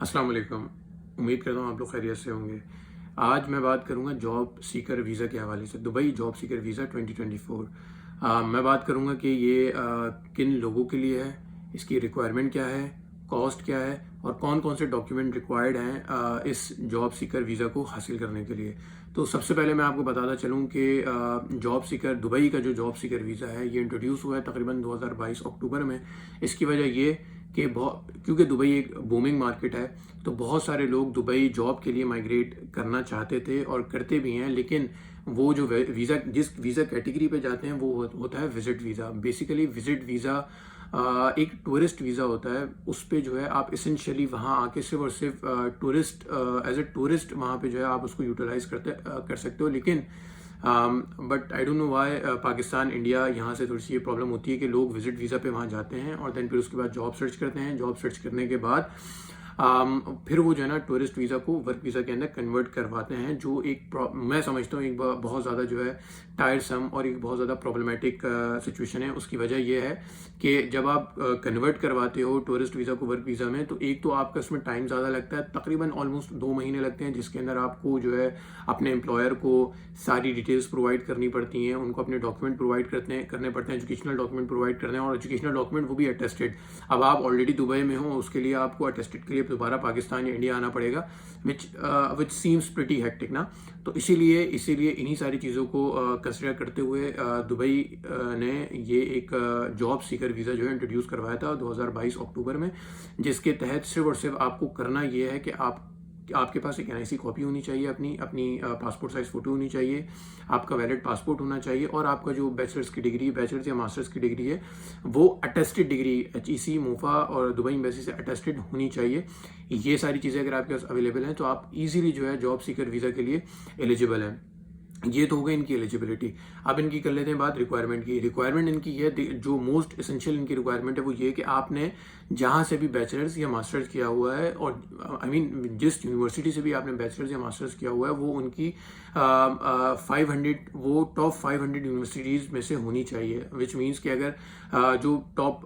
अस्सलाम वालेकुम। उम्मीद करता हूँ आप लोग खैरियत से होंगे। आज मैं बात करूँगा जॉब सीकर वीज़ा के हवाले से, दुबई जॉब सीकर वीज़ा 2024। मैं बात करूँगा कि ये किन लोगों के लिए है, इसकी रिक्वायरमेंट क्या है, कॉस्ट क्या है और कौन कौन से डॉक्यूमेंट रिक्वायर्ड हैं इस जॉब सीकर वीज़ा को हासिल करने के लिए। तो सबसे पहले मैं आपको बताता चलूँ कि जॉब सीकर दुबई का जो जॉब सीकर वीज़ा है ये इंट्रोड्यूस हुआ है तकरीबन 2022 अक्टूबर में। इसकी वजह ये कि बहुत क्योंकि दुबई एक बूमिंग मार्केट है, तो बहुत सारे लोग दुबई जॉब के लिए माइग्रेट करना चाहते थे और करते भी हैं, लेकिन वो जो वीज़ा जिस वीज़ा कैटेगरी पे जाते हैं वो होता है visit visa. Basically visit visa एक टूरिस्ट वीज़ा होता है। उस पे जो है आप इसेंशियली वहाँ आके सिर्फ और सिर्फ टूरिस्ट एज ए टूरिस्ट वहाँ पे जो है आप उसको यूटिलाइज कर सकते हो। लेकिन but I don't know why Pakistan India यहाँ से थोड़ी सी ये प्रॉब्लम होती है कि लोग विजिट वीज़ा पे वहाँ जाते हैं और देन फिर उसके बाद जॉब सर्च करते हैं। जॉब सर्च करने के बाद फिर वो जो है ना टूरिस्ट वीज़ा को वर्क वीज़ा के अंदर कन्वर्ट करवाते हैं, जो मैं समझता हूँ एक बहुत ज़्यादा जो है टायरसम और एक बहुत ज़्यादा प्रॉब्लमेटिक सिचुएशन है। उसकी वजह यह है कि जब आप कन्वर्ट करवाते हो टूरिस्ट वीज़ा को वर्क वीज़ा में, तो एक तो आपका इसमें टाइम ज़्यादा लगता है, तकरीबन ऑलमोस्ट 2 महीने लगते हैं, जिसके अंदर आपको जो है अपने एम्प्लॉयर को सारी डिटेल्स प्रोवाइड करनी पड़ती हैं, उनको अपने डॉक्यूमेंट प्रोवाइड करने पड़ते हैं, एजुकेशनल डॉक्यूमेंट प्रोवाइड करने हैं और एजुकेशनल डॉक्यूमेंट वो भी अटेस्टेड। अब आप ऑलरेडी दुबई में हो, उसके लिए आपको अटेस्टेड के लिए दोबारा पाकिस्तान या इंडिया आना पड़ेगा, विच सीम्स प्रिटी हेक्टिक ना। तो इसीलिए इन्हीं सारी चीज़ों को कंसिडर करते हुए दुबई ने ये एक जॉब सीकर वीज़ा जो है इंट्रोड्यूस करवाया था 2022 अक्टूबर में, जिसके तहत सिर्फ और सिर्फ आपको करना ये है कि आपके पास एक एनआईसी कॉपी होनी चाहिए, अपनी पासपोर्ट साइज फोटो होनी चाहिए, आपका वैलिड पासपोर्ट होना चाहिए और आपका जो बैचलर्स या मास्टर्स की डिग्री है वो अटेस्टेड डिग्री HEC, मोफा और दुबई एम्बेसी से अटेस्टेड होनी चाहिए। ये सारी चीज़ें अगर आपके पास अवेलेबल हैं तो आप इजीली जो है जॉब सीकर वीज़ा के लिए एलिजिबल हैं। ये तो हो गई इनकी एलिजिबिलिटी। अब इनकी कर लेते हैं बात रिक्वायरमेंट की। रिक्वायरमेंट इनकी है, जो मोस्ट एसेंशियल इनकी रिक्वायरमेंट है वो ये कि आपने जहाँ से भी बैचलर्स या मास्टर्स किया हुआ है और आई मीन जिस यूनिवर्सिटी से भी आपने बैचलर्स या मास्टर्स किया हुआ है वो उनकी 500 वो टॉप 500 यूनिवर्सिटीज़ में से होनी चाहिए। विच मीन्स कि अगर जो टॉप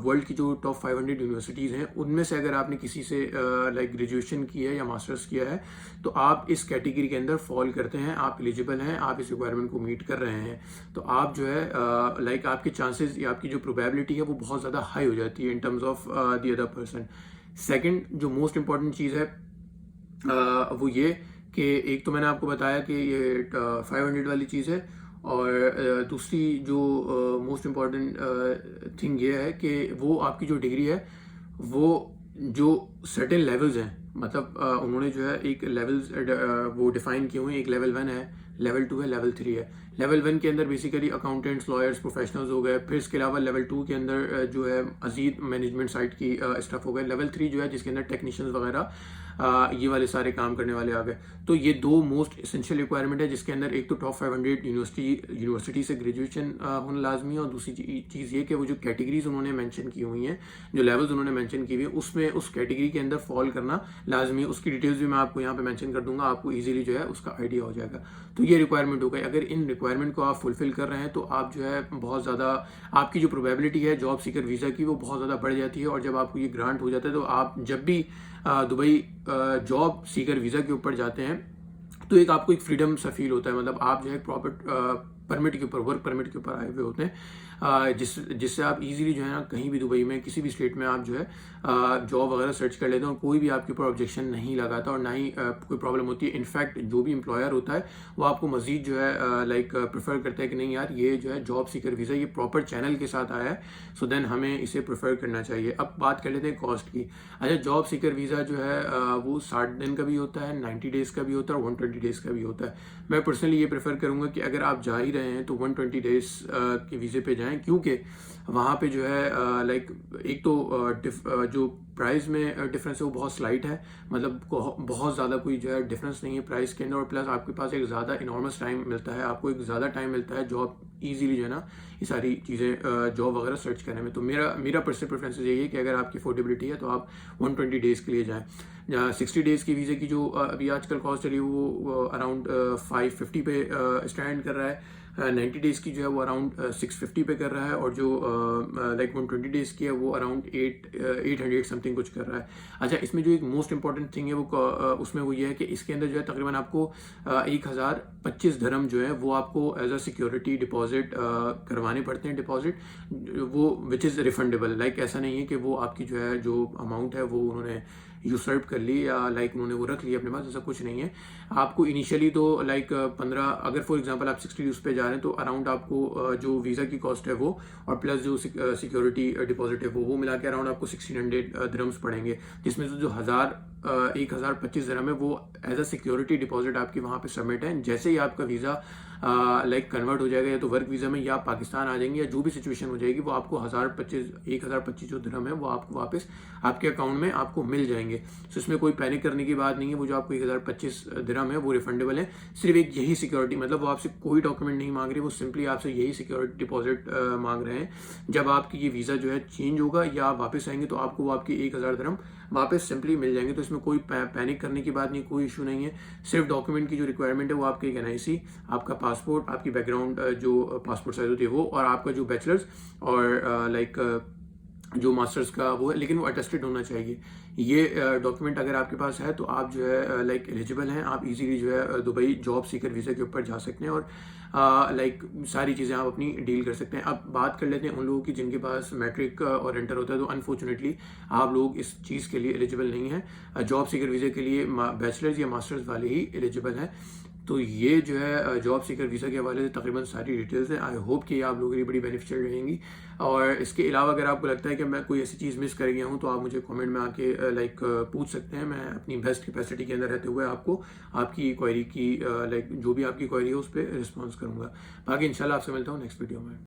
वर्ल्ड की जो टॉप 500 यूनिवर्सिटीज़ हैं उनमें से अगर आपने किसी से लाइक ग्रेजुएशन की है या मास्टर्स किया है तो आप इस कैटेगरी के अंदर फॉल करते हैं, आप एलिजिबल हैं, आप इस रिक्वायरमेंट को मीट कर रहे हैं। तो आप जो है लाइक आपके चांसेस या आपकी जो प्रोबेबिलिटी है वो बहुत ज़्यादा हाई हो जाती है in terms of the other person. Second जो मोस्ट इंपॉर्टेंट चीज़ है वो ये कि एक तो मैंने आपको बताया कि ये 500 वाली चीज़ है और दूसरी जो मोस्ट इम्पॉर्टेंट थिंग ये है कि वो आपकी जो डिग्री है वो जो सर्टेन लेवल्स हैं, मतलब उन्होंने जो है एक लेवल्स वो डिफाइन किए हुए हैं। एक लेवल 1 है, लेवल 2 है, लेवल 3 है। लेवल 1 के अंदर बेसिकली अकाउंटेंट्स, लॉयर्स, प्रोफेशनल्स हो गए। फिर इसके अलावा लेवल 2 के अंदर जो है अजीद मैनेजमेंट साइट की स्टाफ हो गए। लेवल 3 जो है जिसके अंदर टेक्नीशियंस वगैरह ये वाले सारे काम करने वाले आ गए। तो ये दो मोस्ट एसेंशियल रिक्वायरमेंट है, जिसके अंदर एक तो टॉप 500 यूनिवर्सिटी से ग्रेजुएशन होना लाजमी है और दूसरी चीज़ ये कि वो जो कैटेगरीज उन्होंने मेंशन की हुई हैं, जो लेवल्स उन्होंने मेंशन की हुई है, उसमें उस कैटेगरी के अंदर फॉल करना लाजमी है। उसकी डिटेल्स भी मैं आपको यहाँ पे मेंशन कर दूंगा, आपको इजीली जो है उसका आइडिया हो जाएगा। तो ये रिक्वायरमेंट हो गई। अगर इन रिक्वायरमेंट को आप फुलफिल कर रहे हैं तो आप जो है बहुत ज़्यादा आपकी जो प्रोबेबिलिटी है जॉब सीकर वीज़ा की वो बहुत ज़्यादा बढ़ जाती है। और जब आपको ये ग्रांट हो जाता है तो आप जब भी दुबई जॉब सीकर वीज़ा के ऊपर जाते हैं तो एक आपको एक फ्रीडम सा फील होता है, मतलब आप जो है प्रॉपर परमिट के ऊपर, वर्क परमिट के ऊपर आए हुए होते हैं, जिससे आप इजीली जो है ना कहीं भी दुबई में किसी भी स्टेट में आप जो है जॉब वगैरह सर्च कर लेते हैं और कोई भी आपके ऊपर ऑब्जेक्शन नहीं लगाता और ना ही कोई प्रॉब्लम होती है। इनफैक्ट जो भी एम्प्लॉयर होता है वो आपको मजीद जो है लाइक प्रेफर करता है कि नहीं यार ये जो है जॉब सीकर वीज़ा ये प्रॉपर चैनल के साथ आया है, सो देन हमें इसे प्रेफर करना चाहिए। अब बात कर लेते हैं कॉस्ट की। अच्छा, जॉब सीकर वीज़ा जो है वो 60 दिन का भी होता है, 90 डेज़ का भी होता है और 120 डेज़ का भी होता है। मैं पर्सनली ये प्रेफर करूँगा कि अगर आप जा ही रहे हैं तो 120 डेज़ के वीज़े पे जाएं, क्योंकि वहाँ पे जो है लाइक एक तो जो प्राइस में डिफरेंस है वो बहुत स्लाइट है, मतलब बहुत ज़्यादा कोई जो है डिफरेंस नहीं है प्राइस के अंदर, और प्लस आपके पास एक ज़्यादा इनॉर्मस टाइम मिलता है, आपको एक ज़्यादा टाइम मिलता है जॉब इजीली जो है ना ये सारी चीज़ें जॉब वगैरह सर्च करने में। तो मेरा पर्सनल प्रेफरेंस यही है कि अगर आपकी अफोर्डेबिलिटी है तो आप 120 डेज़ के लिए जाएँ। 60 डेज़ की वीज़े की जो अभी आजकल कॉस्ट चली है वो अराउंड 550 पे स्टैंड कर रहा है। 90 डेज़ की जो है वो अराउंड 650 पे कर रहा है, और जो लाइक 120 डेज़ की है वो अराउंड 800 समथिंग कुछ कर रहा है। अच्छा, इसमें जो एक मोस्ट इंपॉर्टेंट थिंग है वो उसमें वो ये है कि इसके अंदर जो है तकरीबन आपको 1025 धर्म जो है वो आपको एज अ सिक्योरिटी डिपॉजिट करवाने पड़ते हैं, डिपॉजिट वो विच इज़ रिफंडेबल। लाइक ऐसा नहीं है कि वो आपकी जो है जो अमाउंट है वो उन्होंने यूसर्व कर ली या लाइक उन्होंने वो रख लिया अपने पास, ऐसा कुछ नहीं है। आपको इनिशियली तो लाइक 15, अगर फॉर एग्जांपल आप 60 यूज़ पे जा रहे हैं तो अराउंड आपको जो वीज़ा की कॉस्ट है वो और प्लस जो सिक्योरिटी डिपॉजिट है वो मिला के अराउंड आपको 1600 दिरहम्स पड़ेंगे, जिसमें से जो 1025 दिरहम है वो एज अ सिक्योरिटी डिपॉजिट आपकी वहाँ पे सबमिट है। जैसे ही आपका वीज़ा लाइक कन्वर्ट हो जाएगा या तो वर्क वीज़ा में, या पाकिस्तान आ जाएंगे, या जो भी सिचुएशन हो जाएगी, वो आपको 1025 जो दिरहम है वो आपको वापस आपके अकाउंट में आपको मिल जाएंगे। तो इसमें कोई पैनिक करने की बात नहीं है। वो जो आपको 1025 दिरहम है वो रिफंडेबल है। सिर्फ एक यही सिक्योरिटी, मतलब वो आपसे कोई डॉक्यूमेंट नहीं मांग रहे, वो सिंपली आपसे यही सिक्योरिटी डिपॉजिट मांग रहे हैं। जब आपकी ये वीज़ा जो है चेंज होगा या आप वापस आएंगे तो आपको वो आपकी 1000 दिरहम वापस सिंपली मिल जाएंगे। तो इसमें कोई पैनिक करने की बात नहीं, कोई इशू नहीं है। सिर्फ डॉक्यूमेंट की जो रिक्वायरमेंट है वो आपके एक NIC, आपका पासपोर्ट, आपकी बैकग्राउंड जो पासपोर्ट साइज होती है वो, और आपका जो बैचलर्स और लाइक जो मास्टर्स का वो है, लेकिन वो अटेस्टेड होना चाहिए। ये डॉक्यूमेंट अगर आपके पास है तो आप जो है लाइक एलिजिबल हैं, आप इजीली जो है दुबई जॉब सीकर वीज़ा के ऊपर जा सकते हैं और लाइक सारी चीज़ें आप अपनी डील कर सकते हैं। अब बात कर लेते हैं उन लोगों की जिनके पास मैट्रिक और इंटर होता है, तो अनफॉर्चुनेटली आप लोग इस चीज़ के लिए एलिजिबल नहीं है। जॉब सीकर वीज़ा के लिए बैचलर्स या मास्टर्स वाले ही एलिजिबल हैं। तो ये जो है जॉब सीकर वीज़ा के हवाले से तकरीबन सारी डिटेल्स हैं। आई होप कि ये आप लोगों के लिए बड़ी बेनिफिशियल रहेंगी। और इसके अलावा अगर आपको लगता है कि मैं कोई ऐसी चीज़ मिस कर गया हूँ तो आप मुझे कमेंट में आके लाइक पूछ सकते हैं। मैं अपनी बेस्ट कैपेसिटी के अंदर रहते हुए आपको आपकी क्वेरी की लाइक जो भी आपकी क्वेरी है उस पर रिस्पॉन्स करूँगा। बाकी इंशाल्लाह आपसे मिलता हूँ नेक्स्ट वीडियो में।